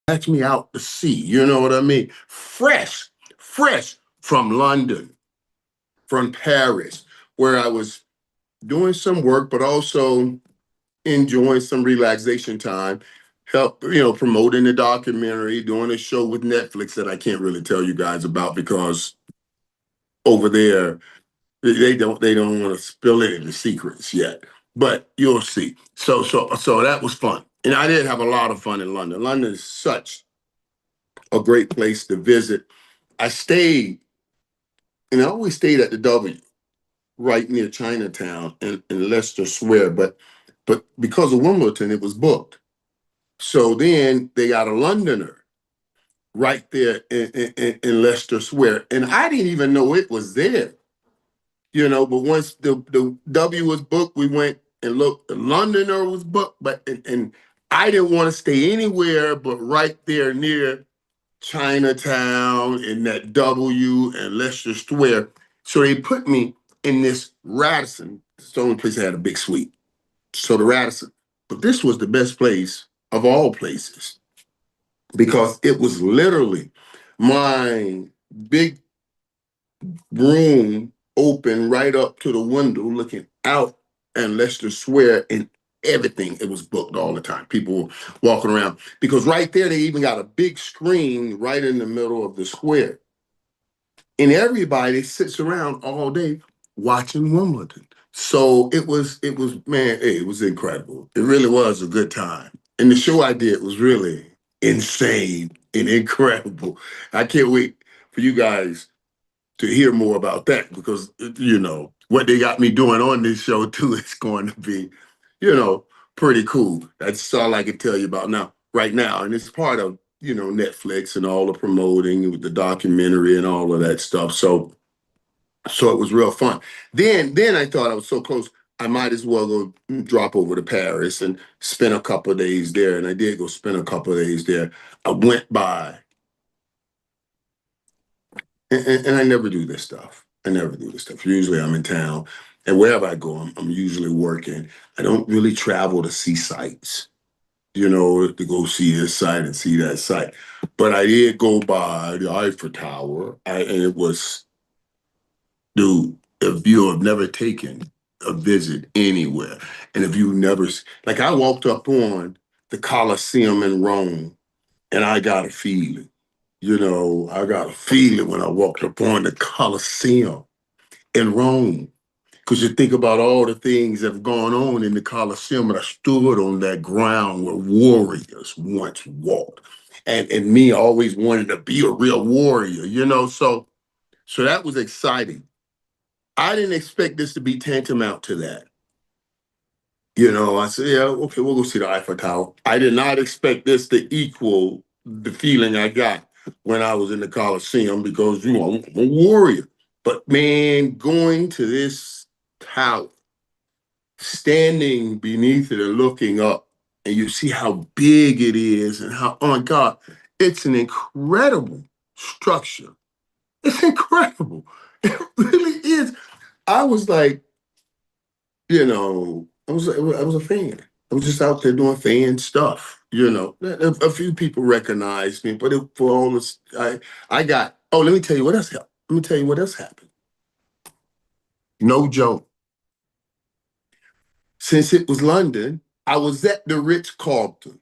Catch me out to sea. You know what I mean? Fresh from London, from Paris, where I was doing some work, but also enjoying some relaxation time. Help, promoting the documentary, doing a show with Netflix that I can't really tell you guys about because over there they don't want to spill any of the secrets yet. But you'll see. So that was fun. And I did have a lot of fun in London. London is such a great place to visit. I stayed, and I always stayed at the W, right near Chinatown in Leicester Square. But because of Wimbledon, it was booked. So then they got a Londoner right there in Leicester Square. And I didn't even know it was there, but once the W was booked, we went and looked. The Londoner was booked, and I didn't want to stay anywhere but right there near Chinatown and that W and Leicester Square. So they put me in this Radisson. It's the only place that had a big suite. So the Radisson. But this was the best place of all places because it was literally my big room open right up to the window looking out and Leicester Square and everything. It was booked all the time. People were walking around because right there they even got a big screen right in the middle of the square. And everybody sits around all day watching Wimbledon. So it was man, hey, it was incredible. It really was a good time. And the show I did was really insane and incredible. I can't wait for you guys to hear more about that because what they got me doing on this show too is going to be, you know, pretty cool. That's all I can tell you about now, right now, and it's part of Netflix and all the promoting with the documentary and all of that stuff. So it was real fun. Then I thought I was so close. I might as well go drop over to Paris and spend a couple of days there, and I did go spend a couple of days there. I went by and I never do this stuff. I never do this stuff. Usually I'm in town, and wherever I go, I'm usually working. I don't really travel to see sights, to go see this site and see that site. But I did go by the Eiffel Tower, and it was, dude, if you have never taken a visit anywhere, and if you never, like I walked up on the Colosseum in Rome, and I got a feeling. I got a feeling when I walked upon the Colosseum in Rome. Because you think about all the things that have gone on in the Colosseum, and I stood on that ground where warriors once walked. And me always wanted to be a real warrior, So that was exciting. I didn't expect this to be tantamount to that. I said, yeah, okay, we'll go see the Eiffel Tower. I did not expect this to equal the feeling I got when I was in the Coliseum because, I'm a warrior. But man, going to this tower, standing beneath it and looking up, and you see how big it is and how, oh my God, it's an incredible structure. It's incredible. It really is. I was like, I was a fan. I was just out there doing fan stuff. A few people recognized me, but for all this, I got. Oh, let me tell you what else happened. Let me tell you what else happened. No joke. Since it was London, I was at the Ritz Carlton.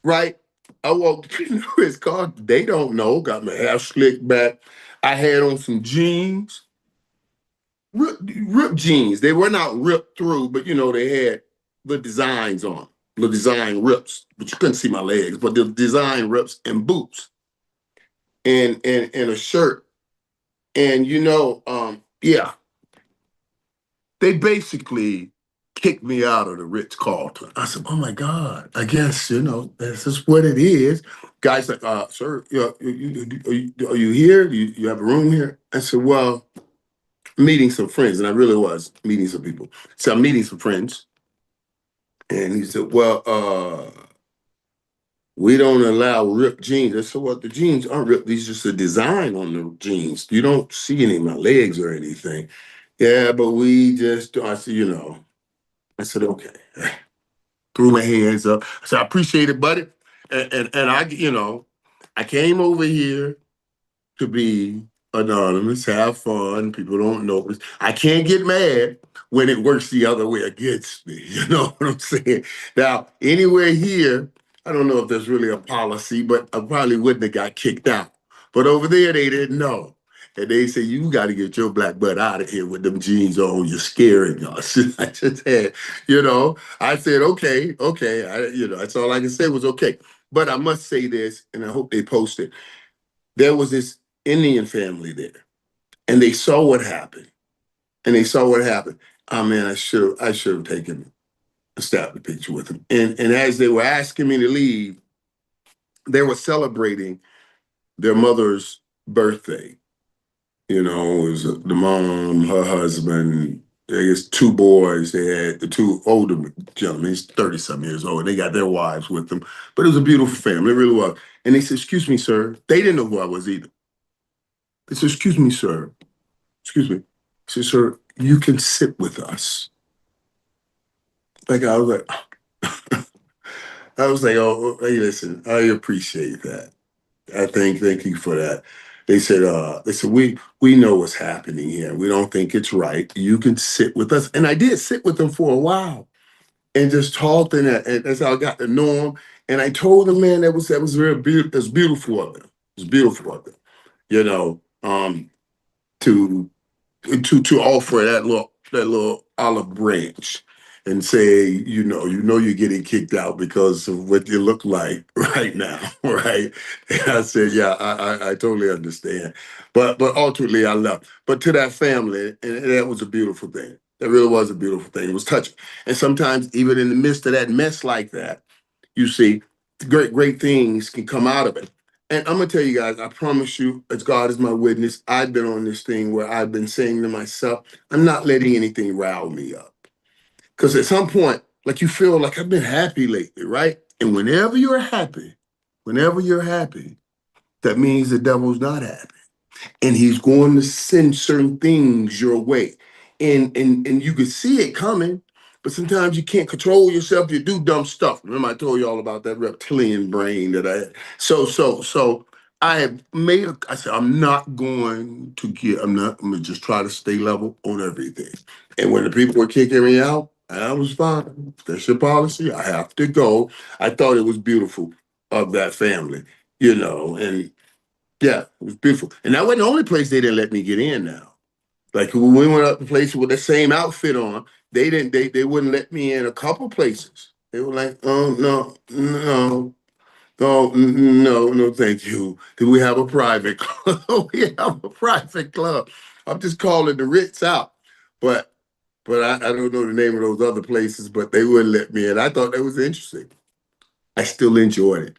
Right? I walked in the Ritz Carlton. They don't know. Got my hair slicked back. I had on some jeans, ripped jeans. They were not ripped through, but they had the designs on, the design rips, but you couldn't see my legs, but the design rips and boots and a shirt. And yeah, they basically kicked me out of the Ritz Carlton. I said, "Oh my God, I guess this is what it is." Guys like, "Sir, are you here? You have a room here?" I said, "Well, meeting some friends," and I really was meeting some people. So I'm meeting some friends, and he said, "Well, we don't allow ripped jeans." I said, "Well, the jeans aren't ripped. These just a design on the jeans. You don't see any of my legs or anything." Yeah, but we just, I said, I said, okay. Threw my hands up. I said, "I appreciate it, buddy." and I, I came over here to be anonymous, have fun. People don't notice. I can't get mad when it works the other way against me. You know what I'm saying? Now, anywhere here, I don't know if there's really a policy, but I probably wouldn't have got kicked out. But over there, they didn't know. And they say, you got to get your black butt out of here with them jeans on. You're scaring us. I just had, I said, okay, okay. That's all I can say was okay. But I must say this, and I hope they post it. There was this Indian family there, and they saw what happened. And they saw what happened. Oh man, I should have taken a snap at the picture with them. And as they were asking me to leave, they were celebrating their mother's birthday. It was the mom, her husband, I guess two boys. They had the two older gentlemen, he's 30-something years old. They got their wives with them. But it was a beautiful family, it really was. And they said, excuse me, sir. They didn't know who I was either. They said, excuse me, sir. Excuse me. I said, sir, you can sit with us. Like I was like, I was like, oh, hey, listen, I appreciate that. Thank you for that. They said, we know what's happening here. We don't think it's right. You can sit with us. And I did sit with them for a while and just talked and that's how I got to know them. And I told them, man, that was very beautiful. It was beautiful of them. It was beautiful of them, you know, to to offer that little olive branch and say, you're getting kicked out because of what you look like right now, right? And I said, yeah, I totally understand, but ultimately I left. But to that family, and that was a beautiful thing. That really was a beautiful thing. It was touching. And sometimes even in the midst of that mess like that, you see, great things can come out of it. And I'm gonna tell you guys, I promise you, as God is my witness, I've been on this thing where I've been saying to myself, I'm not letting anything rile me up. Because at some point, like you feel like I've been happy lately, right? And whenever you're happy, that means the devil's not happy and he's going to send certain things your way. And you can see it coming, but sometimes you can't control yourself. You do dumb stuff. Remember, I told you all about that reptilian brain that I had. So I have I said, I'm gonna just try to stay level on everything. And when the people were kicking me out, I was fine. That's your policy. I have to go. I thought it was beautiful of that family, and yeah, it was beautiful. And that wasn't the only place they didn't let me get in now. Like when we went up to places with the same outfit on, they wouldn't let me in a couple places. They were like, oh no, no, no, thank you. Do we have a private club? We have a private club. I'm just calling the Ritz out. But I don't know the name of those other places, but they wouldn't let me in. I thought that was interesting. I still enjoyed it.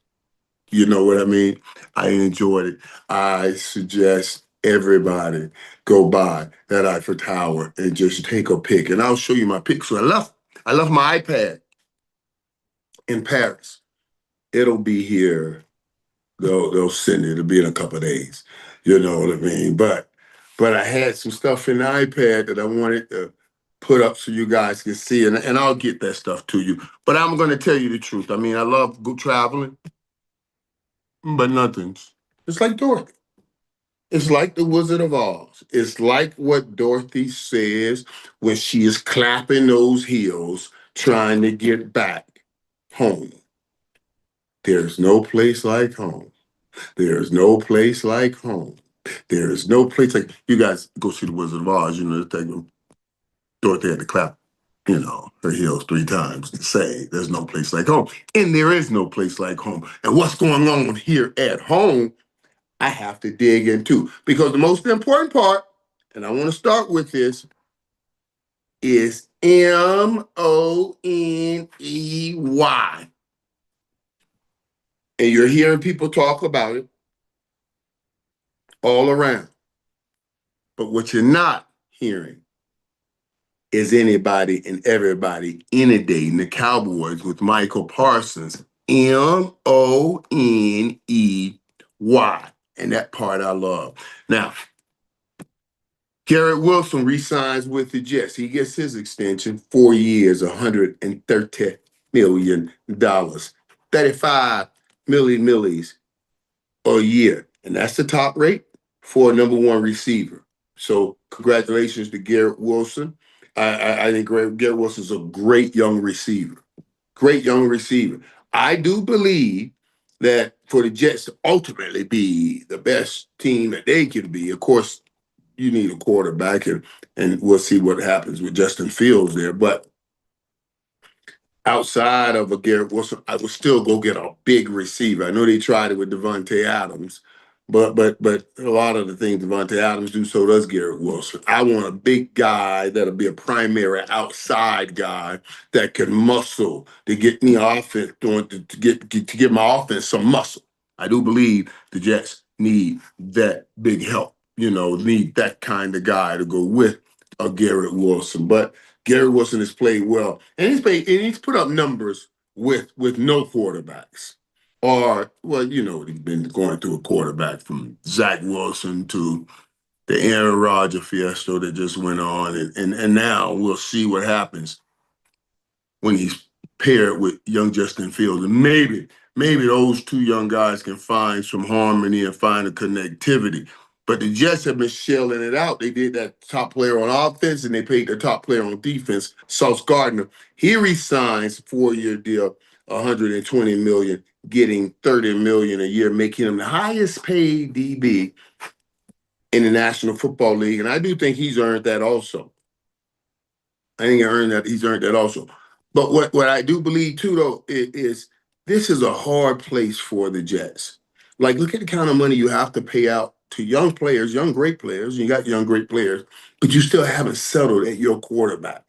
You know what I mean? I enjoyed it. I suggest everybody go by that Eiffel Tower and just take a pic. And I'll show you my pic. So I left my iPad in Paris. It'll be here. They'll send it. It'll be in a couple of days. You know what I mean? But I had some stuff in the iPad that I wanted to put up so you guys can see, and I'll get that stuff to you. But I'm going to tell you the truth. I mean, I love go traveling, but nothing's. It's like Dorothy. It's like the Wizard of Oz. It's like what Dorothy says when she is clapping those heels trying to get back home. There's no place like home. There's no place like home. There is no place like you guys go see the Wizard of Oz. Dorothy had to clap, her heels 3 times to say there's no place like home. And there is no place like home. And what's going on here at home, I have to dig into. Because the most important part, and I want to start with this, is Money. And you're hearing people talk about it all around. But what you're not hearing is anybody and everybody inundating the Cowboys with Michael Parsons. Money. And that part I love. Now, Garrett Wilson re-signs with the Jets. He gets his extension, 4 years, $130 million. 35 millies a year. And that's the top rate for a number one receiver. So congratulations to Garrett Wilson. I think Garrett Wilson's a great young receiver. Great young receiver. I do believe that for the Jets to ultimately be the best team that they can be, of course, you need a quarterback, and we'll see what happens with Justin Fields there. But outside of a Garrett Wilson, I would still go get a big receiver. I know they tried it with Devontae Adams, but a lot of the things Devontae Adams do, so does Garrett Wilson. I want a big guy that'll be a primary outside guy that can muscle to get me offense to get my offense some muscle. I do believe the Jets need that big help. Need that kind of guy to go with a Garrett Wilson. But Gary Wilson has played well, and he's put up numbers with no quarterbacks. Or, well, he's been going through a quarterback from Zach Wilson to the Aaron Rodgers fiasco that just went on, and now we'll see what happens when he's paired with young Justin Fields. And maybe those two young guys can find some harmony and find a connectivity. But the Jets have been shelling it out. They did that top player on offense, and they paid their top player on defense, Sauce Gardner. He resigns 4-year deal, $120 million, getting $30 million a year, making him the highest paid DB in the National Football League. And I do think he's earned that also. I think he's earned that also. But what I do believe too, though, is this is a hard place for the Jets. Like, look at the kind of money you have to pay out to young players, young great players. You got young great players, but you still haven't settled at your quarterback.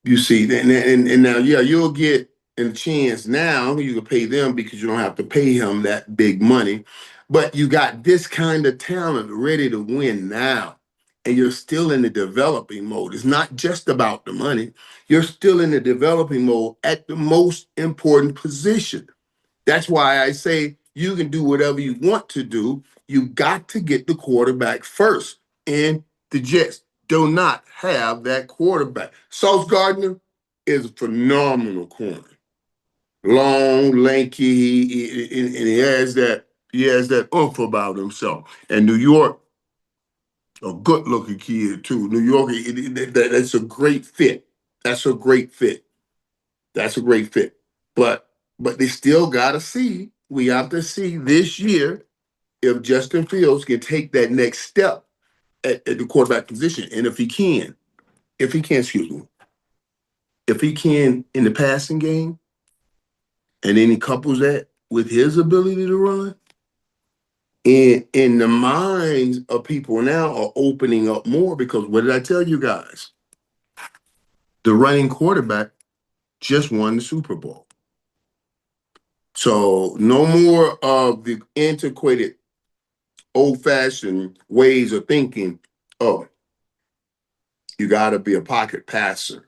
You see, and now, yeah, you'll get a chance now. You can pay them because you don't have to pay him that big money. But you got this kind of talent ready to win now. And you're still in the developing mode. It's not just about the money. You're still in the developing mode at the most important position. That's why I say you can do whatever you want to do. You got to get the quarterback first. And the Jets do not have that quarterback. Sauce Gardner is a phenomenal corner. Long, lanky, and he has that oomph about himself. And New York, a good-looking kid too. New York, that's a great fit. That's a great fit. That's a great fit. But they still gotta see. We have to see this year if Justin Fields can take that next step at the quarterback position, and excuse me, if he can in the passing game, and then he couples that with his ability to run, and in the minds of people now are opening up more because what did I tell you guys? The running quarterback just won the Super Bowl. So no more of the antiquated, old-fashioned ways of thinking. Oh, you got to be a pocket passer.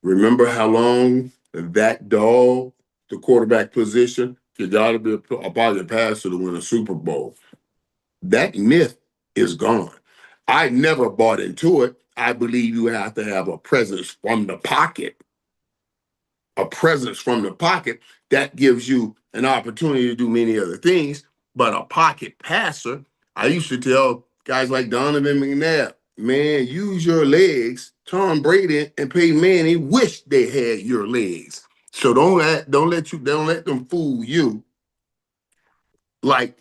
Remember how long that dog, the quarterback position, you got to be a pocket passer to win a Super Bowl. That myth is gone. I never bought into it. I believe you have to have a presence from the pocket. A presence from the pocket that gives you an opportunity to do many other things. But a pocket passer, I used to tell guys like Donovan McNabb, man, use your legs. Tom Brady and Peyton Manning wish they had your legs. So don't let them fool you like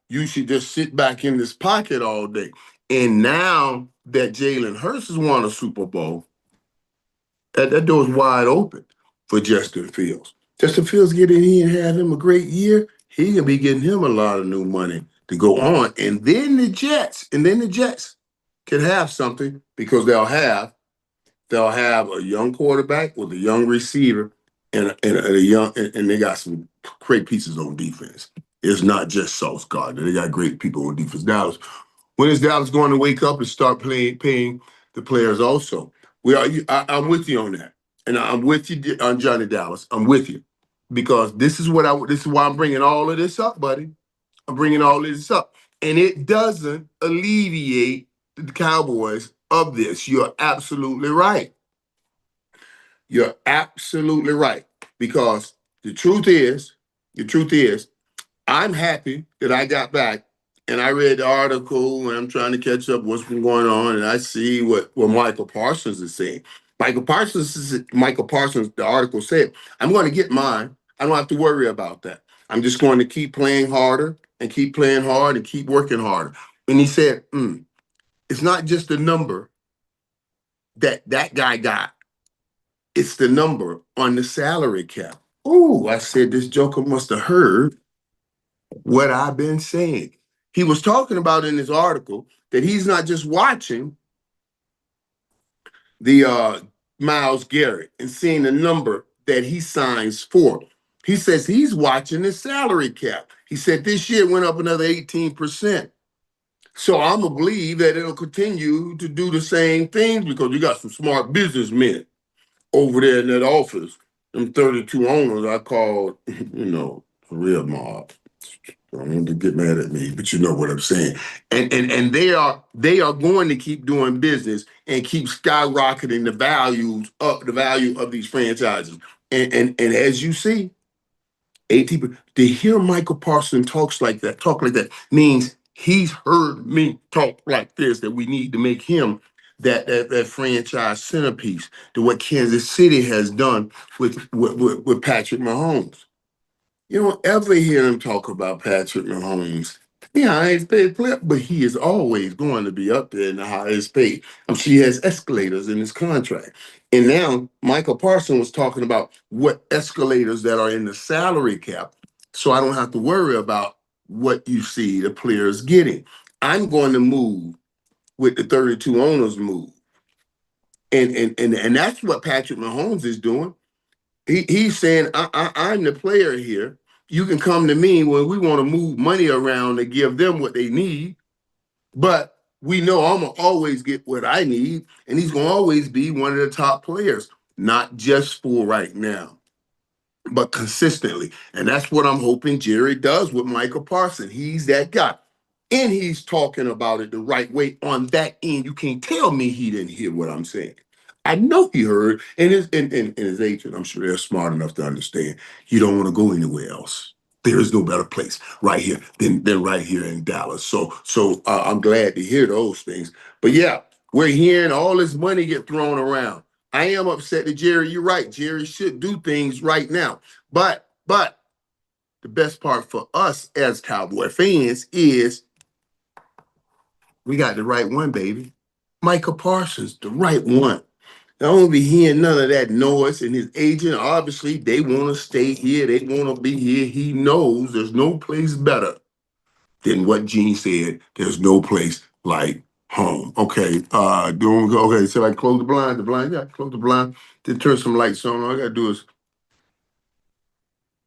you should just sit back in this pocket all day. And now that Jalen Hurts has won a Super Bowl, that door's wide open for Justin Fields. Justin Fields get in here and have him a great year. He can be getting him a lot of new money to go on. And then the Jets can have something because they'll have a young quarterback with a young receiver and they got some great pieces on defense. It's not just Sauce Gardner. They got great people on defense. When is Dallas going to wake up and start paying the players also? I'm with you on that, and I'm with you on Johnny Dallas. I'm with you because this is why I'm bringing all of this up, buddy. I'm bringing all of this up, and it doesn't alleviate the Cowboys of this. You're absolutely right. You're absolutely right because the truth is The truth is, I'm happy that I got back and I read the article and I'm trying to catch up what's been going on and I see what Michael Parsons is saying. Michael Parsons, the article said, I'm going to get mine. I don't have to worry about that. I'm just going to keep playing harder and keep playing hard and keep working harder. And he said, it's not just the number that guy got. It's the number on the salary cap. Oh, I said, this joker must have heard what I've been saying. He was talking about in his article that he's not just watching the Miles Garrett and seeing the number that he signs for. He says he's watching the salary cap. He said this year went up another 18%. So I'm gonna believe that it'll continue to do the same things because you got some smart businessmen over there in that office. Them 32 owners I call, a real mob. I don't want to get mad at me, but you know what I'm saying. And they are going to keep doing business and keep skyrocketing the value of these franchises. And as you see, 18 to hear Michael Parsons talk like that means he's heard me talk like this, that we need to make him that franchise centerpiece to what Kansas City has done with Patrick Mahomes. You don't ever hear him talk about Patrick Mahomes. Yeah, I ain't paid player, but he is always going to be up there in the highest paid. He has escalators in his contract. And now Michael Parsons was talking about what escalators that are in the salary cap. So I don't have to worry about what you see the players getting. I'm going to move with the 32 owners move. And that's what Patrick Mahomes is doing. He's saying, I'm the player here. You can come to me when we want to move money around to give them what they need. But we know I'm going to always get what I need. And he's going to always be one of the top players, not just for right now, but consistently. And that's what I'm hoping Jerry does with Michael Parsons. He's that guy. And he's talking about it the right way on that end. You can't tell me he didn't hear what I'm saying. I know he heard, and his agent, I'm sure they're smart enough to understand you don't want to go anywhere else. There is no better place right here than right here in Dallas. So I'm glad to hear those things. But yeah, we're hearing all this money get thrown around. I am upset that Jerry, you're right. Jerry should do things right now. But the best part for us as Cowboy fans is we got the right one, baby. Michael Parsons, the right one. I don't be hearing none of that noise. And his agent, obviously, they want to stay here. They want to be here. He knows there's no place better than what Gene said. There's no place like home. Okay. Okay. So I close the blind. Yeah, close the blind. Then turn some lights on. All I gotta do is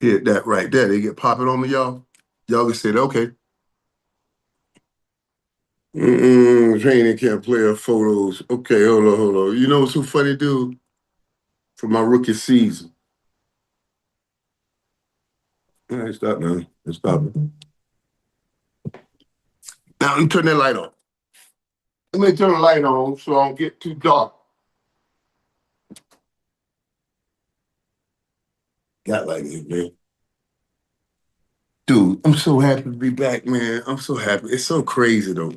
hit that right there. They get popping on me, y'all. Y'all can say, okay. Training camp player photos. Okay, hold on. You know what's so funny, dude? For my rookie season. All right, stop now. Stop it. Now let me turn that light on. Let me turn the light on so I don't get too dark. Got like this, man. Dude, I'm so happy to be back, man. I'm so happy. It's so crazy though.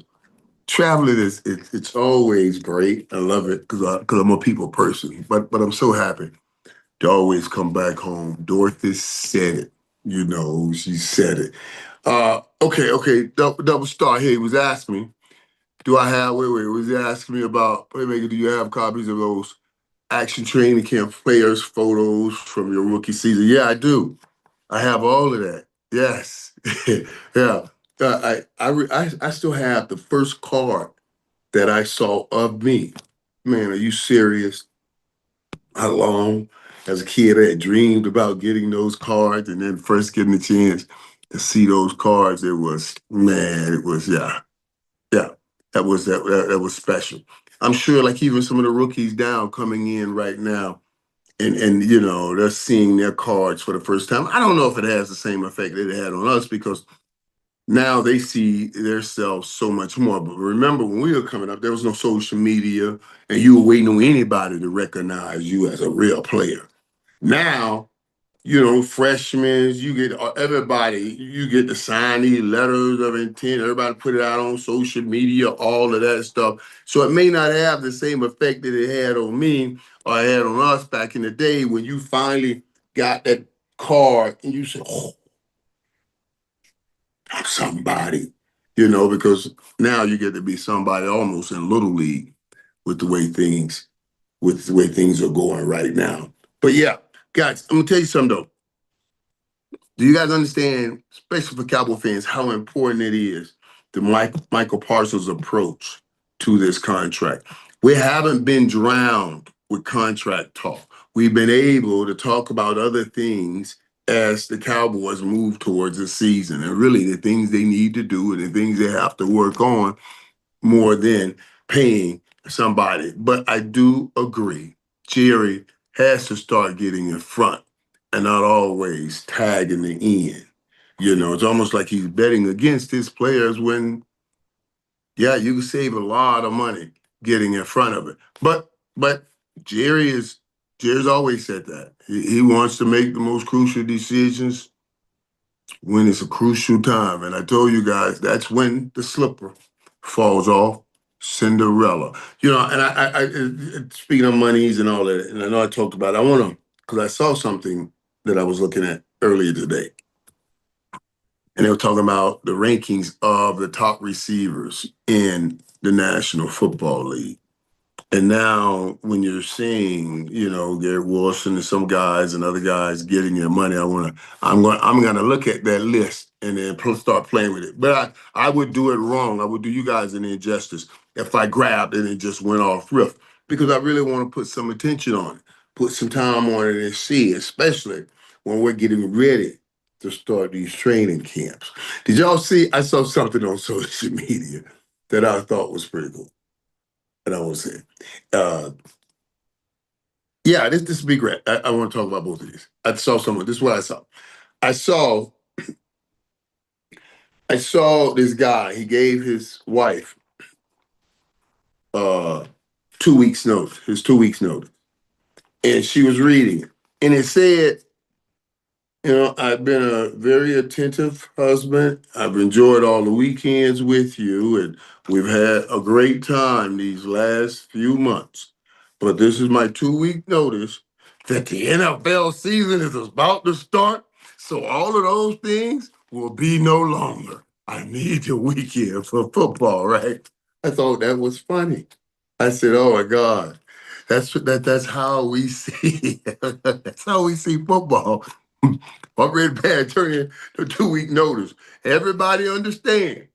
Traveling it's always great. I love it because I'm a people person. But I'm so happy to always come back home. Dorothy said it. She said it. Okay. Double star here was asking me, do I have was he asking me about Playmaker, do you have copies of those action training camp players photos from your rookie season? Yeah, I do. I have all of that. Yes. Yeah. I still have the first card that I saw of me. Man, are you serious? How long as a kid I had dreamed about getting those cards and then first getting the chance to see those cards. Yeah. That was special. I'm sure like even some of the rookies down coming in right now and they're seeing their cards for the first time. I don't know if it has the same effect that it had on us because now they see themselves so much more. But remember, when we were coming up, there was no social media, and you were waiting on anybody to recognize you as a real player. Now, freshmen, you get everybody, you get to sign these letters of intent, everybody put it out on social media, all of that stuff. So it may not have the same effect that it had on me or had on us back in the day when you finally got that card and you said, oh, I'm somebody, because now you get to be somebody almost in little league with the way things are going right now. But yeah, guys, I'm gonna tell you something though. Do you guys understand, especially for Cowboy fans, how important it is the Michael Parsons' approach to this contract? We haven't been drowned with contract talk. We've been able to talk about other things as the Cowboys move towards the season and really the things they need to do and the things they have to work on more than paying somebody. But I do agree, Jerry has to start getting in front and not always tagging the end. It's almost like he's betting against his players when, yeah, you can save a lot of money getting in front of it. But Jerry is Jerry's always said that. He wants to make the most crucial decisions when it's a crucial time. And I told you guys that's when the slipper falls off. Cinderella. And speaking of monies and all that, and I know I talked about it, I want to, because I saw something that I was looking at earlier today. And they were talking about the rankings of the top receivers in the National Football League. And now, when you're seeing, Garrett Wilson and some guys and other guys getting their money, I'm gonna look at that list and then start playing with it. But I would do it wrong. I would do you guys an injustice if I grabbed it and just went off riff because I really want to put some attention on it, put some time on it and see, especially when we're getting ready to start these training camps. Did y'all see? I saw something on social media that I thought was pretty cool. And I want to say, uh, yeah, this would be great. I want to talk about both of these. I saw someone. This is what I saw. I saw I saw this guy. He gave his wife uh 2 weeks notice. His 2 weeks notice, and she was reading it, and it said, I've been a very attentive husband. I've enjoyed all the weekends with you, and we've had a great time these last few months. But this is my 2 week notice that the NFL season is about to start. So all of those things will be no longer. I need the weekend for football, right? I thought that was funny. I said, "Oh my God, that's how we see that's how we see football." Already bad turning the 2 week notice. Everybody understand.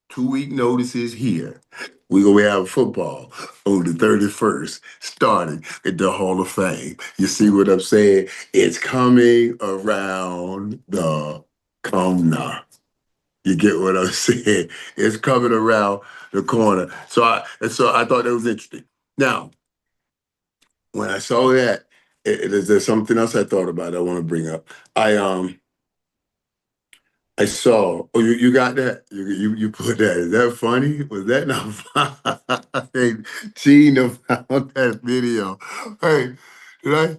2 week notice is here. We're gonna have football on the 31st, starting at the Hall of Fame. You see what I'm saying? It's coming around the corner. You get what I'm saying? It's coming around the corner. So I thought that was interesting. Now, when I saw that, there's something else I thought about I want to bring up. I saw. Oh, you got that? You put that. Is that funny? Was that not funny? Hey, Gina found that video. Hey, did I?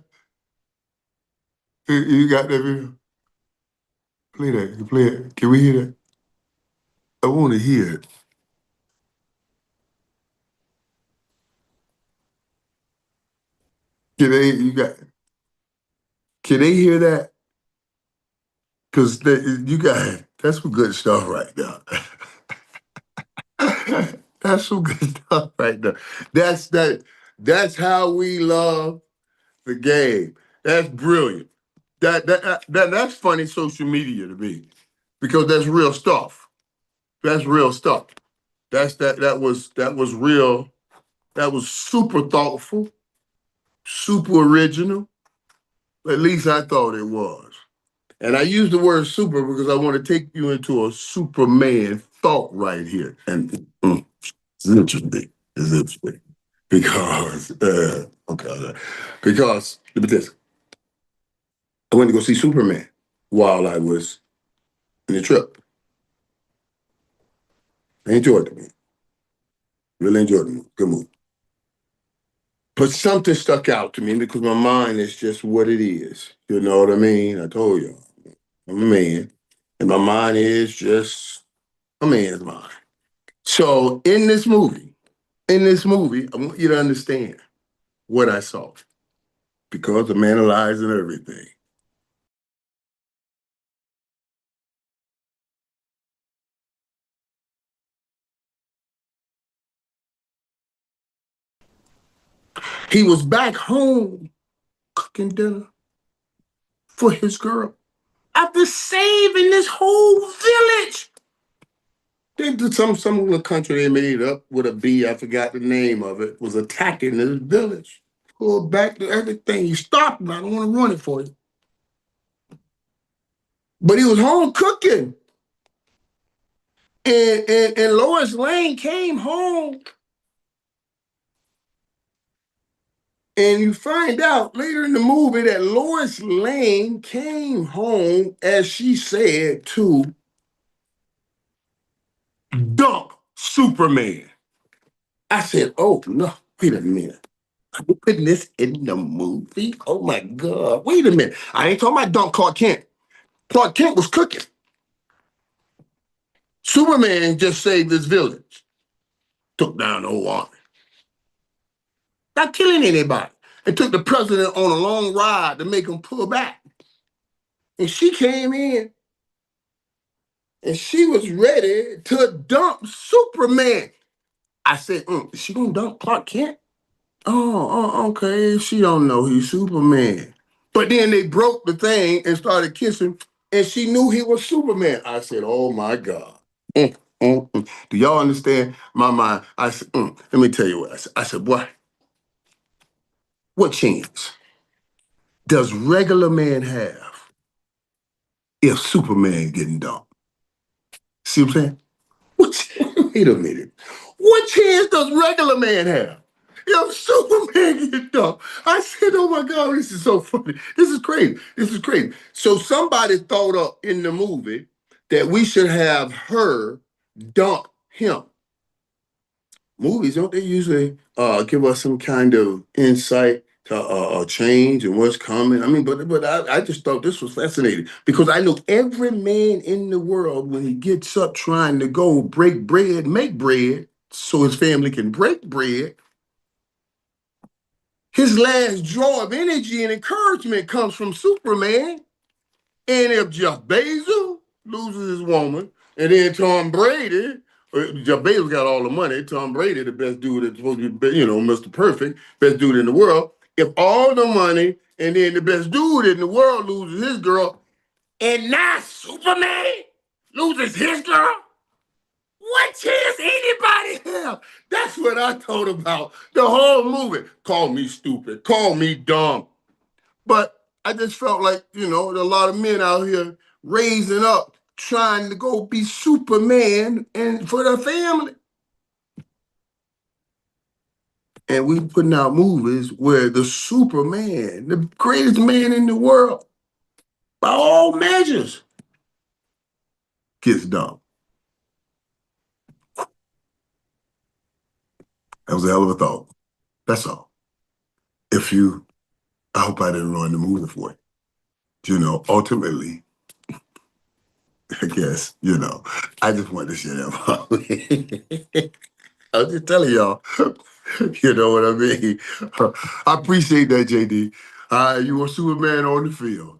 You got that video? Play that. You play it. Can we hear that? I want to hear it. Can they? You got? Can they hear that? Because you got. That's some good stuff right now. That's some good stuff right there. That's that. That's how we love the game. That's brilliant. That's funny social media to me because that's real stuff. That's real stuff. That was real. That was super thoughtful, super original. At least I thought it was. And I use the word super because I want to take you into a Superman thought right here. And it's interesting. It's interesting. Because okay, because let me tell you, I went to go see Superman while I was in the trip. I enjoyed the movie. Really enjoyed the movie. Good movie. But something stuck out to me because my mind is just what it is. You know what I mean? I told you, I'm a man, and my mind is just a man's mind. So in this movie, I want you to understand what I saw because I'm analyzing everything. He was back home cooking dinner for his girl after saving this whole village. They did some little country they made up with a B, I forgot the name of it, was attacking this village. Pulled back to everything. He stopped him. I don't want to run it for you. But he was home cooking. And Lois Lane came home. And you find out later in the movie that Lois Lane came home, as she said, to dump Superman. I said, oh, no, wait a minute. Are you putting this in the movie? Oh, my God. Wait a minute. I ain't talking about dump Clark Kent. Clark Kent was cooking. Superman just saved this village, took down the whole army. Not killing anybody. It took the president on a long ride to make him pull back. And she came in and she was ready to dump Superman. I said, is she gonna dump Clark Kent? Okay. She don't know he's Superman. But then they broke the thing and started kissing, and she knew he was Superman. I said, oh my God. Do y'all understand my mind? I said, let me tell you what I said. I said, boy, what chance does regular man have if Superman getting dumped? See what I'm saying? Wait a minute. What chance does regular man have if Superman get dumped? I said, oh my God, this is so funny. This is crazy. This is crazy. So somebody thought up in the movie that we should have her dump him. Movies, don't they usually give us some kind of insight to change and what's coming? I mean, but I just thought this was fascinating because I know every man in the world, when he gets up trying to go break bread, make bread, so his family can break bread, his last draw of energy and encouragement comes from Superman. And if Jeff Bezos loses his woman, and then Tom Brady, Jeff Bezos got all the money, Tom Brady, the best dude that's supposed to be, Mr. Perfect, best dude in the world. If all the money and then the best dude in the world loses his girl, and now Superman loses his girl, what chance anybody have? That's what I thought about the whole movie. Call me stupid, call me dumb. But I just felt like, there are a lot of men out here raising up, trying to go be Superman and for their family. And we putting out movies where the Superman, the greatest man in the world, by all measures, gets dumped. That was a hell of a thought. That's all. I hope I didn't ruin the movie for you. Ultimately, I guess, I just wanted to share that. I was just telling y'all, you know what I mean? I appreciate that, JD. You were Superman on the field.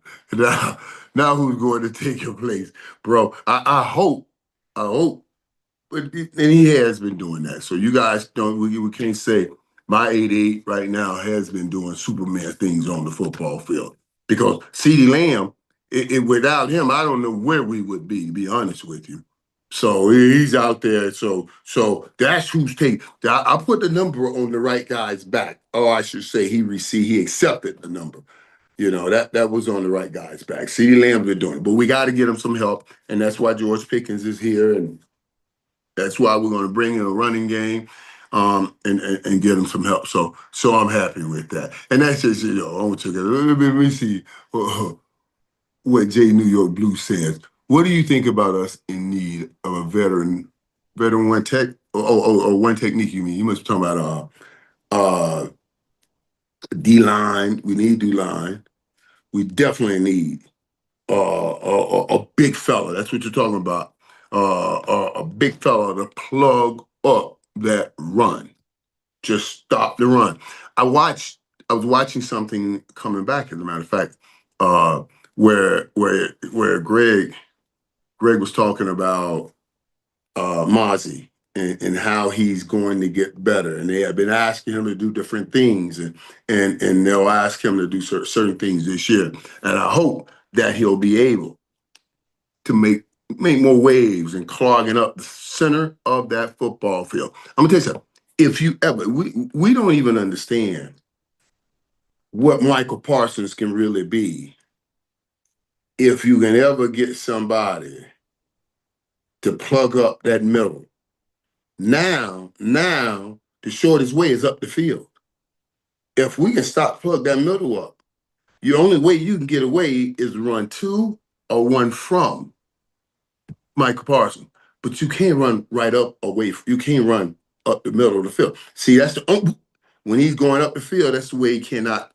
Now who's going to take your place? Bro, I hope, and he has been doing that. So you guys we can't say my 88 right now has been doing Superman things on the football field. Because CeeDee Lamb, without him, I don't know where we would be, to be honest with you. So he's out there. So that's who's taking. I put the number on the right guy's back. Or I should say he accepted the number. That was on the right guy's back. CeeDee Lamb's been doing it. But we got to get him some help. And that's why George Pickens is here. And that's why we're going to bring in a running game and get him some help. So I'm happy with that. And that's just, I want to let me see what J New York Blue says. What do you think about us in need of a veteran one tech, or one technique? You mean you must be talking about D-line, we need D-line. We definitely need a big fella. That's what you're talking about. A big fella to plug up that run. Just stop the run. I watched. I was watching something coming back. As a matter of fact, uh, where Greg was talking about Mozzie and how he's going to get better, and they have been asking him to do different things, and they'll ask him to do certain things this year, and I hope that he'll be able to make more waves and clogging up the center of that football field. I'm gonna tell you something. If you ever, we don't even understand what Michael Parsons can really be if you can ever get somebody to plug up that middle. Now, the shortest way is up the field. If we can stop plug that middle up, the only way you can get away is run to or run from Michael Parsons. But you can't run right up away. You can't run up the middle of the field. See, that's when he's going up the field, that's the way he cannot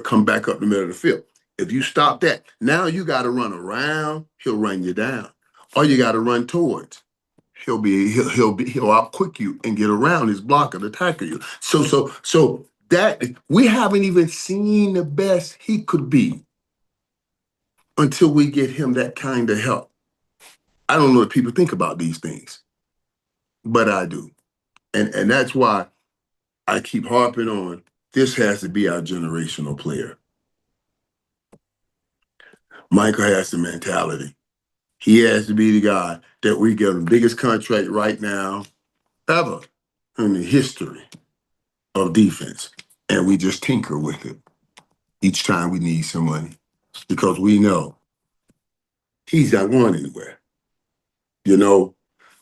come back up the middle of the field. If you stop that, now you got to run around, he'll run you down. Or you got to run towards. He'll out quick you and get around his blocker to tackle you. So that we haven't even seen the best he could be until we get him that kind of help. I don't know if people think about these things, but I do. And that's why I keep harping on this has to be our generational player. Michael has the mentality. He has to be the guy that we get the biggest contract right now ever in the history of defense. And we just tinker with it each time we need some money because we know he's not going anywhere, you know,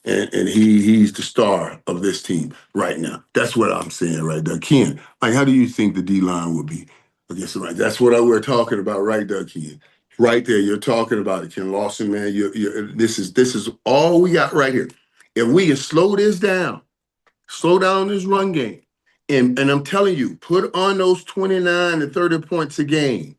and he's the star of this team right now. That's what I'm saying right there. Ken, like, how do you think the D-line would be against the right? That's what we're talking about right there, Ken. Right there, you're talking about it, Ken Lawson, man. This is all we got right here. If we can slow down this run game, and I'm telling you, put on those 29 to 30 points a game,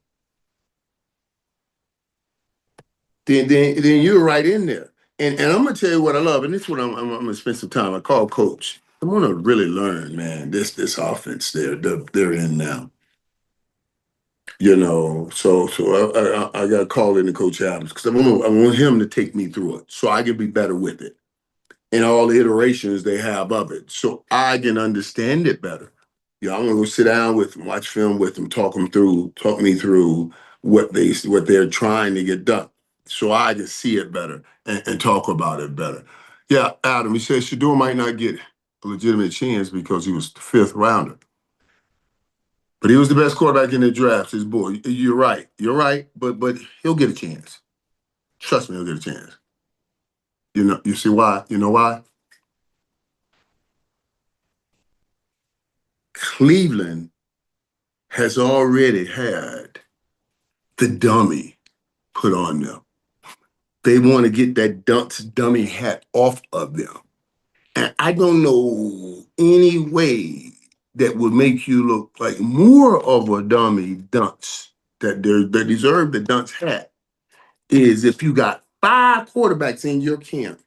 then you're right in there. And I'm gonna tell you what I love, and this is what I'm gonna spend some time. I call coach. I'm gonna really learn, man. This offense they're in now. You know, so I got to call in to Coach Adams because I want him to take me through it so I can be better with it and all the iterations they have of it, so I can understand it better. Yeah, I'm gonna go sit down with them, watch film with them, talk me through what they're trying to get done, so I can see it better and talk about it better. Yeah, Adam, he says Shador might not get a legitimate chance because he was the fifth rounder, but he was the best quarterback in the draft. His boy, you're right, but he'll get a chance. Trust me, he'll get a chance. You know, you see why? You know why? Cleveland has already had the dummy put on them. They want to get that dunce dummy hat off of them. And I don't know any way that would make you look like more of a dummy dunce that deserve the dunce hat is if you got 5 quarterbacks in your camp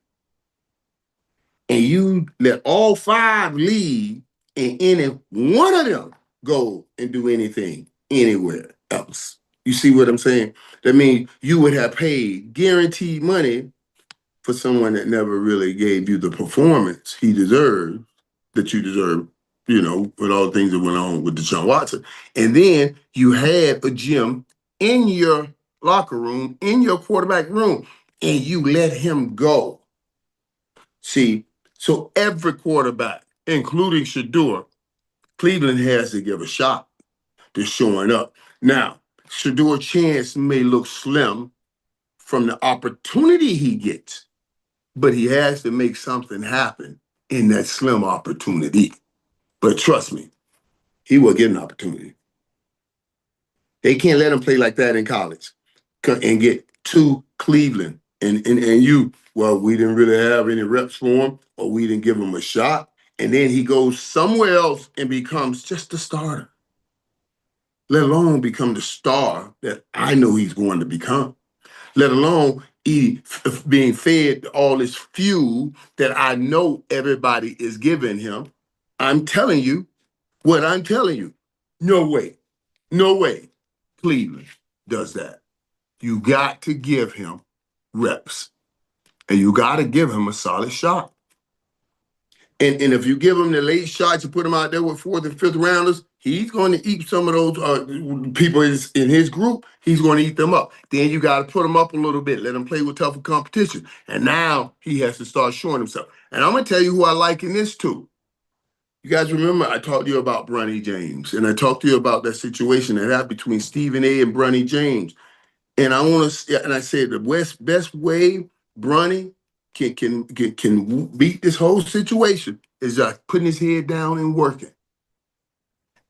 and you let all 5 leave and any one of them go and do anything anywhere else. You see what I'm saying? That means you would have paid guaranteed money for someone that never really gave you the performance he deserved, that you deserve, you know, with all the things that went on with Deshaun Watson. And then you had a gym in your locker room, in your quarterback room, and you let him go. See, so every quarterback, including Shador, Cleveland has to give a shot to showing up. Now, Shador's chance may look slim from the opportunity he gets, but he has to make something happen in that slim opportunity. But trust me, he will get an opportunity. They can't let him play like that in college and get to Cleveland. Well, we didn't really have any reps for him, or we didn't give him a shot. And then he goes somewhere else and becomes just a starter. let alone become the star that I know he's going to become, let alone being fed all this fuel that I know everybody is giving him. I'm telling you what I'm telling you. No way, no way Cleveland does that. You got to give him reps and you got to give him a solid shot. And if you give him the late shots, you put him out there with fourth and fifth rounders, he's going to eat some of those people in his group. He's going to eat them up. Then you got to put him up a little bit, let him play with tougher competition. And now he has to start showing himself. And I'm going to tell you who I like in this too. You guys remember I talked to you about Bronny James, and I talked to you about that situation that happened between Stephen A. and Bronny James. And I want to, and I said the best way Bronny can beat this whole situation is just putting his head down and working,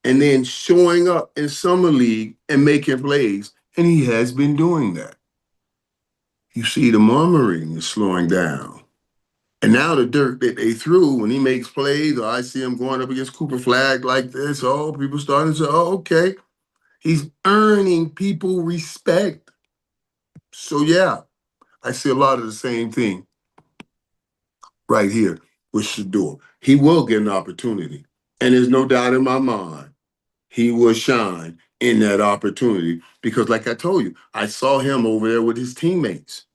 and then showing up in summer league and making plays. And he has been doing that. You see, the murmuring is slowing down. And now the dirt that they threw when he makes plays, or I see him going up against Cooper Flag like this, oh, people starting to say, oh, okay, he's earning people respect. So yeah, I see a lot of the same thing right here with Shador. He will get an opportunity. And there's no doubt in my mind, he will shine in that opportunity because like I told you, I saw him over there with his teammates.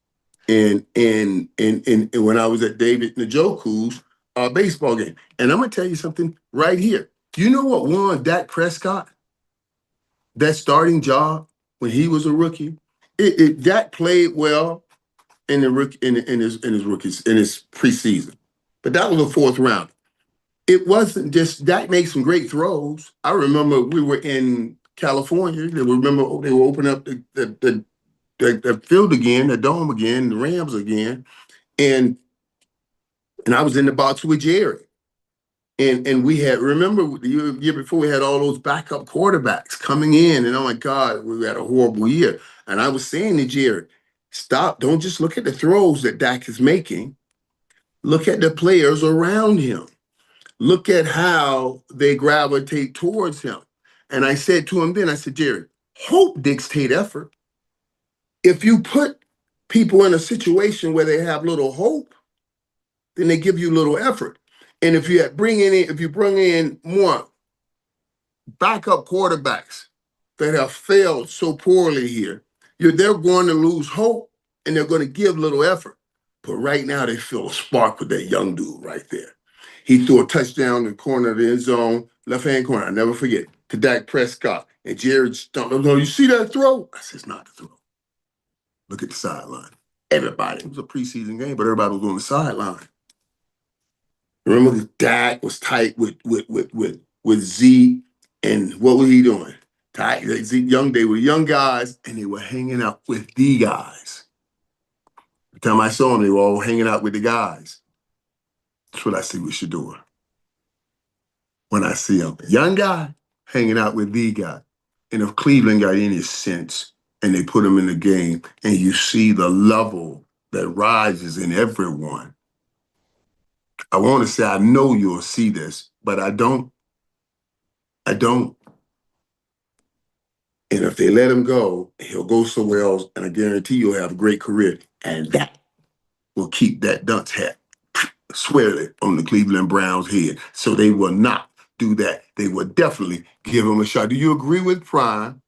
And when I was at David Njoku's baseball game. And I'm gonna tell you something right here. Do you know what won Dak Prescott that starting job when he was a rookie? Dak played well in the rookie in his preseason, but that was a fourth round. It wasn't just Dak made some great throws. I remember we were in California. They were opening up the field again, the dome again, the Rams again, and I was in the box with Jerry. And we had, remember the year before, we had all those backup quarterbacks coming in, and oh my God, we had a horrible year. And I was saying to Jerry, stop, don't just look at the throws that Dak is making. Look at the players around him. Look at how they gravitate towards him. And I said to him then, I said, Jerry, hope dictate effort. If you put people in a situation where they have little hope, then they give you little effort. And if you bring in more backup quarterbacks that have failed so poorly here, they're going to lose hope and they're going to give little effort. But right now they feel a spark with that young dude right there. He threw a touchdown in the corner of the end zone, left-hand corner, I never forget, to Dak Prescott. And Jared stumped him. You see that throw? I said, it's not the throw. Look at the sideline. Everybody, it was a preseason game, but everybody was on the sideline. Remember, Dak was tight with Z, and what was he doing? Tight, they were young guys, and they were hanging out with the guys. Every time I saw them, they were all hanging out with the guys. That's what I see with Shador. When I see him, young guy hanging out with the guy. And if Cleveland got any sense, and they put him in the game, and you see the level that rises in everyone. I want to say I know you'll see this, but I don't. And if they let him go, he'll go somewhere else, and I guarantee you'll have a great career. And that will keep that dunce hat squarely on the Cleveland Browns' head. So they will not do that. They will definitely give him a shot. Do you agree with Prime,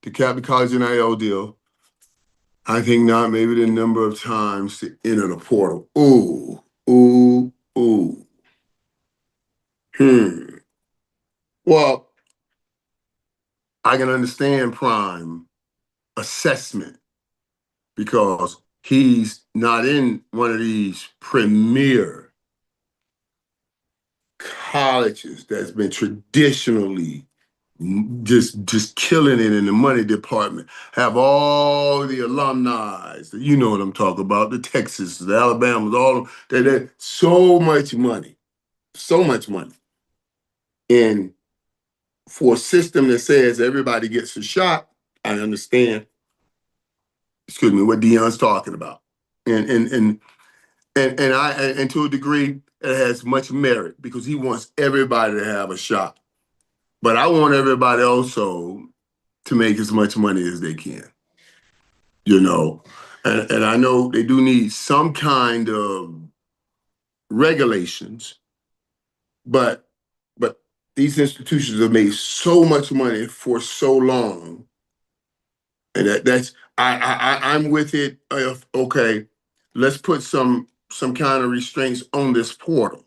the Captain College NIL deal? I think not. Maybe the number of times to enter the portal. Ooh, ooh, ooh. Well, I can understand Prime assessment because he's not in one of these premier colleges that's been traditionally just killing it in the money department. Have all the alumni, you know what I'm talking about, the Texas, the Alabamas, all of them, that so much money, so much money. And for a system that says everybody gets a shot, I understand, excuse me, what Deion's talking about. And to a degree, it has much merit because he wants everybody to have a shot. But I want everybody also to make as much money as they can, you know. And I know they do need some kind of regulations, but but these institutions have made so much money for so long, and that's I'm with it. Okay, let's put some kind of restraints on this portal.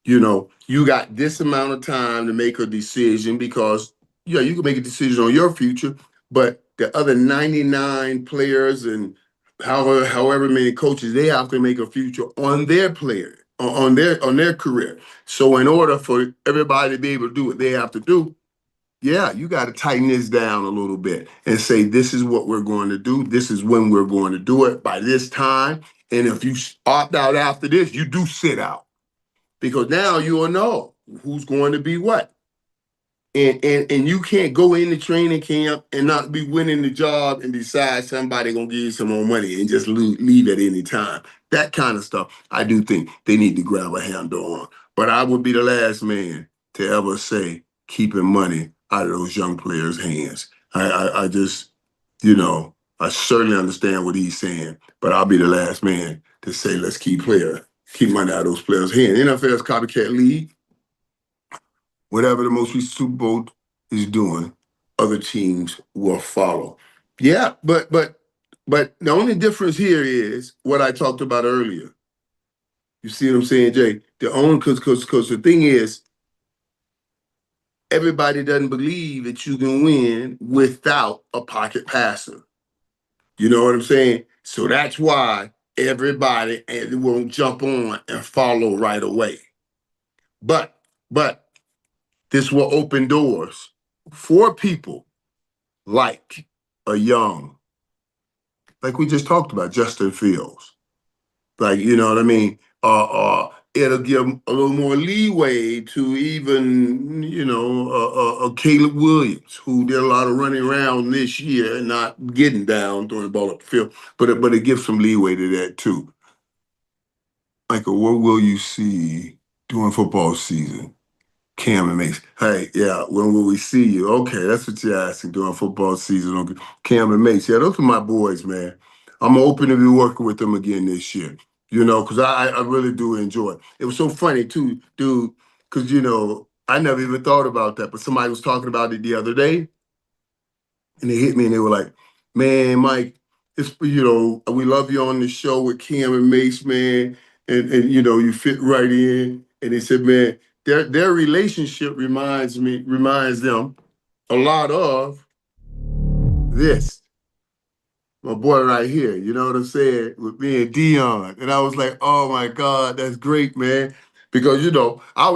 You know, you got this amount of time to make a decision because, yeah, you can make a decision on your future, but the other 99 players and however many coaches, they have to make a future on their player, on their career. So in order for everybody to be able to do what they have to do, yeah, you got to tighten this down a little bit and say, this is what we're going to do. This is when we're going to do it by this time. And if you opt out after this, you do sit out because now you will know who's going to be what. And you can't go into training camp and not be winning the job and decide somebody gonna give you some more money and just leave at any time. That kind of stuff, I do think they need to grab a handle on. But I would be the last man to ever say keeping money out of those young players' hands. I just, I certainly understand what he's saying, but I'll be the last man to say let's keep money out of those players' hands. NFL's copycat league. Whatever the most recent Super Bowl is doing, other teams will follow. Yeah, but the only difference here is what I talked about earlier. You see what I'm saying, Jay? The only because the thing is, everybody doesn't believe that you can win without a pocket passer. You know what I'm saying? So that's why everybody won't jump on and follow right away. But this will open doors for people like a young, like we just talked about, Justin Fields. Like, you know what I mean? It'll give a little more leeway to even, Caleb Williams, who did a lot of running around this year and not getting down throwing the ball up the field. But it gives some leeway to that too. Michael, what will you see during football season? Cam and Mace. Hey, yeah, when will we see you? Okay, that's what you're asking during football season. Okay. Cam and Mace. Yeah, those are my boys, man. I'm open to be working with them again this year, because I really do enjoy it. It was so funny, too, dude, because, I never even thought about that, but somebody was talking about it the other day, and they hit me and they were like, man, Mike, we love you on the show with Cam and Mace, man. And you fit right in. And they said, man, their relationship reminds them a lot of this. My boy right here, you know what I'm saying, with me and Dion. And I was like, oh my God, that's great, man. Because I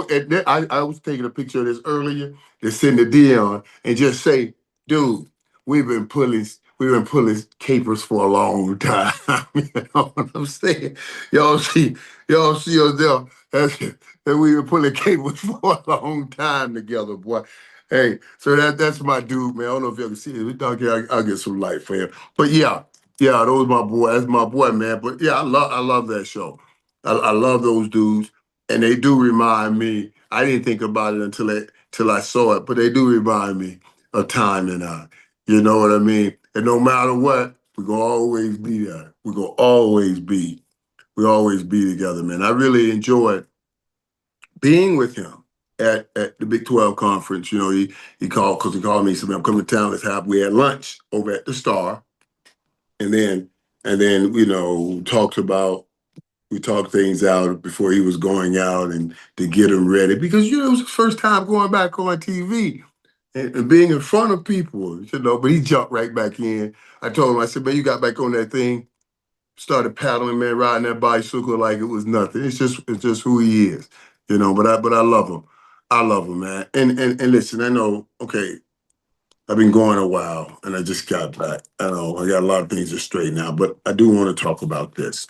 was taking a picture of this earlier to send to Dion and just say, dude, we've been pulling capers for a long time. You know what I'm saying? Y'all see us there. And we've been pulling capers for a long time together, boy. Hey, so that's my dude, man. I don't know if y'all can see it. We talk here, I'll get some light for him. But yeah, those my boy. That's my boy, man. But yeah, I love that show. I love those dudes, and they do remind me. I didn't think about it till I saw it, but they do remind me of time and I. You know what I mean? And no matter what, we're gonna always be there. We always be together, man. I really enjoyed being with him at the Big 12 conference. He called because he called me. He said, "Man, I'm coming to town. We had lunch over at the Star, and then we talked things out before he was going out and to get him ready because it was his first time going back on TV and being in front of people. But he jumped right back in. I told him, I said, man, you got back on that thing, started paddling, man, riding that bicycle like it was nothing. It's just who he is, But I love him. I love him, man. And listen, I know, okay, I've been going a while and I just got back. I know I got a lot of things to straighten out, but I do want to talk about this.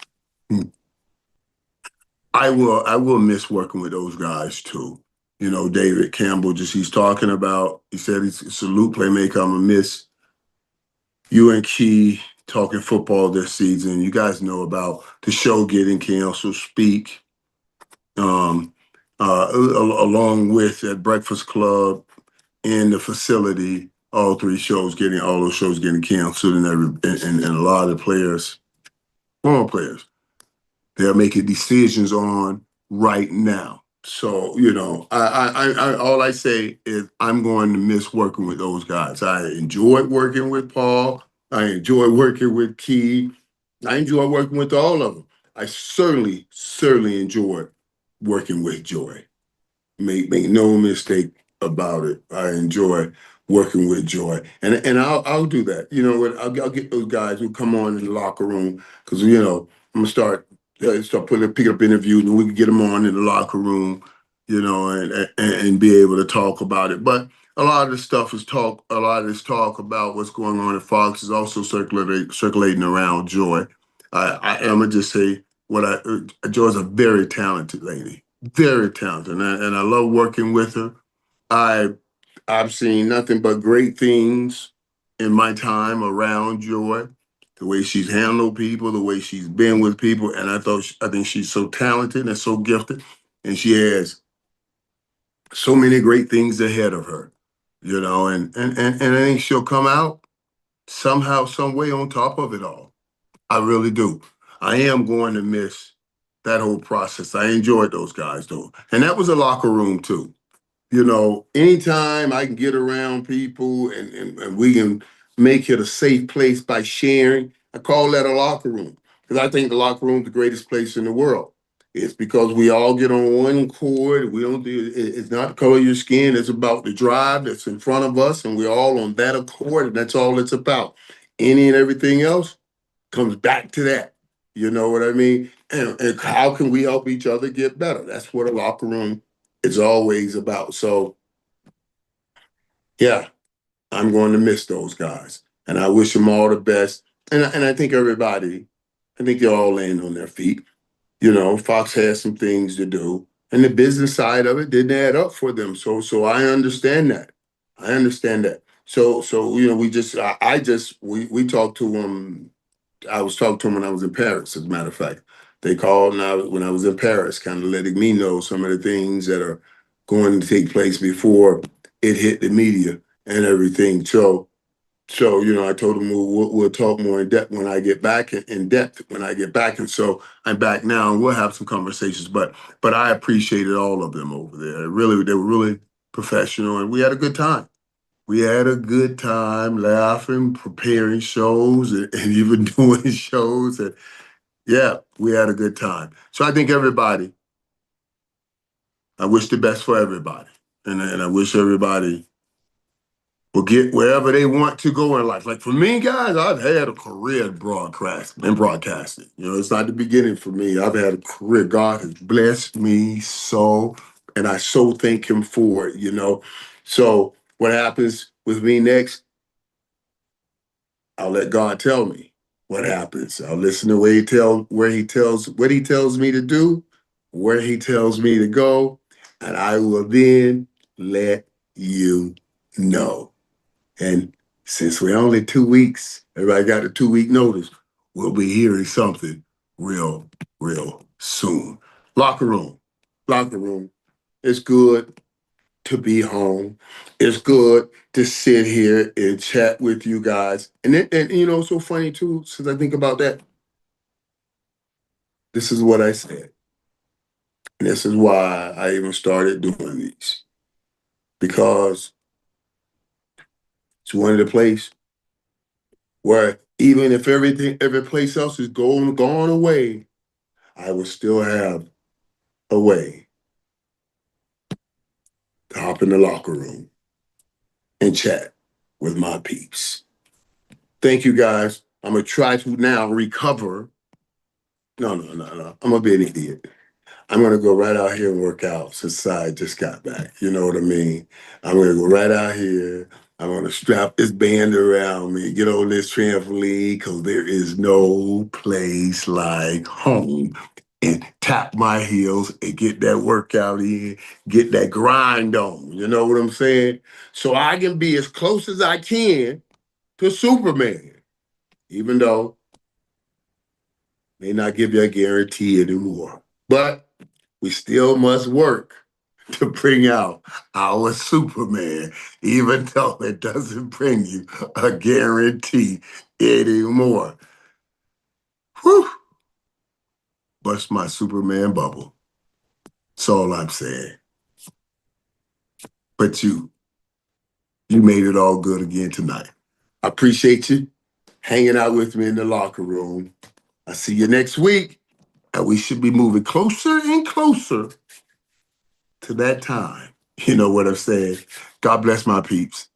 I will miss working with those guys too. David Campbell, just he's talking about, he said he's a salute playmaker. I'm gonna miss you and Key talking football this season. You guys know about the show getting can also speak. Along with at Breakfast Club in the facility all those shows getting canceled, and a lot of the players, former players, they're making decisions on right now. So, all I say is I'm going to miss working with those guys. I enjoyed working with Paul. I enjoyed working with Key. I enjoy working with all of them. I certainly enjoyed working with Joy. Make no mistake about it. I enjoy working with Joy, and I'll do that. You know what? I'll get those guys who come on in the locker room because I'm gonna start picking up interviews, and we can get them on in the locker room, and be able to talk about it. But a lot of this stuff is talk. A lot of this talk about what's going on at Fox is also circulating around Joy. I'm gonna just say Joy's a very talented lady, very talented, and I love working with her. I I've seen nothing but great things in my time around Joy. The way she's handled people, the way she's been with people, and I think she's so talented and so gifted, and she has so many great things ahead of her, and I think she'll come out somehow, some way on top of it all. I really do. I am going to miss that whole process. I enjoyed those guys though. And that was a locker room too. Anytime I can get around people and we can make it a safe place by sharing, I call that a locker room. Because I think the locker room is the greatest place in the world. It's because we all get on one accord. We don't do it's not the color of your skin, it's about the drive that's in front of us, and we're all on that accord, and that's all it's about. Any and everything else comes back to that. You know what I mean? And how can we help each other get better? That's what a locker room is always about. So, yeah, I'm going to miss those guys. And I wish them all the best. And I think I think they're all laying on their feet. Fox has some things to do. And the business side of it didn't add up for them. So I understand that. I understand that. So we talked to them. I was talking to him when I was in Paris, as a matter of fact. They called now when I was in Paris, kind of letting me know some of the things that are going to take place before it hit the media and everything. I told him we'll talk more in depth when I get back in depth when I get back. And so I'm back now and we'll have some conversations. But I appreciated all of them over there. They were really professional and we had a good time. We had a good time laughing, preparing shows, and even doing shows. And yeah, we had a good time. So I think I wish the best for everybody. And I wish everybody will get wherever they want to go in life. Like for me, guys, I've had a career in broadcasting. It's not the beginning for me. I've had a career. God has blessed me so, and I so thank him for it. So what happens with me next? I'll let God tell me what happens. I'll listen to what he tells me to do, where he tells me to go, and I will then let you know. And since we're only 2 weeks, everybody got a 2 week notice, we'll be hearing something real, real soon. Locker room. Locker room. It's good to be home. It's good to sit here and chat with you guys. And it's so funny too, since I think about that, this is what I said. And this is why I even started doing these. Because it's one of the place where even if every place else is gone away, I will still have a way to hop in the locker room and chat with my peeps. Thank you guys. I'm gonna try to now recover. No, no, no, no. I'm gonna be an idiot. I'm gonna go right out here and work out since I just got back. You know what I mean? I'm gonna go right out here. I'm gonna strap this band around me, get on this trampoline, because there is no place like home. And tap my heels and get that workout in, get that grind on. You know what I'm saying? So I can be as close as I can to Superman, even though may not give you a guarantee anymore. But we still must work. to bring out our Superman, even though it doesn't bring you a guarantee anymore. Whew, bust my Superman bubble. That's all I'm saying. But you made it all good again tonight. I appreciate you hanging out with me in the locker room. I'll see you next week. And we should be moving closer and closer to that time. You know what I'm saying? God bless my peeps.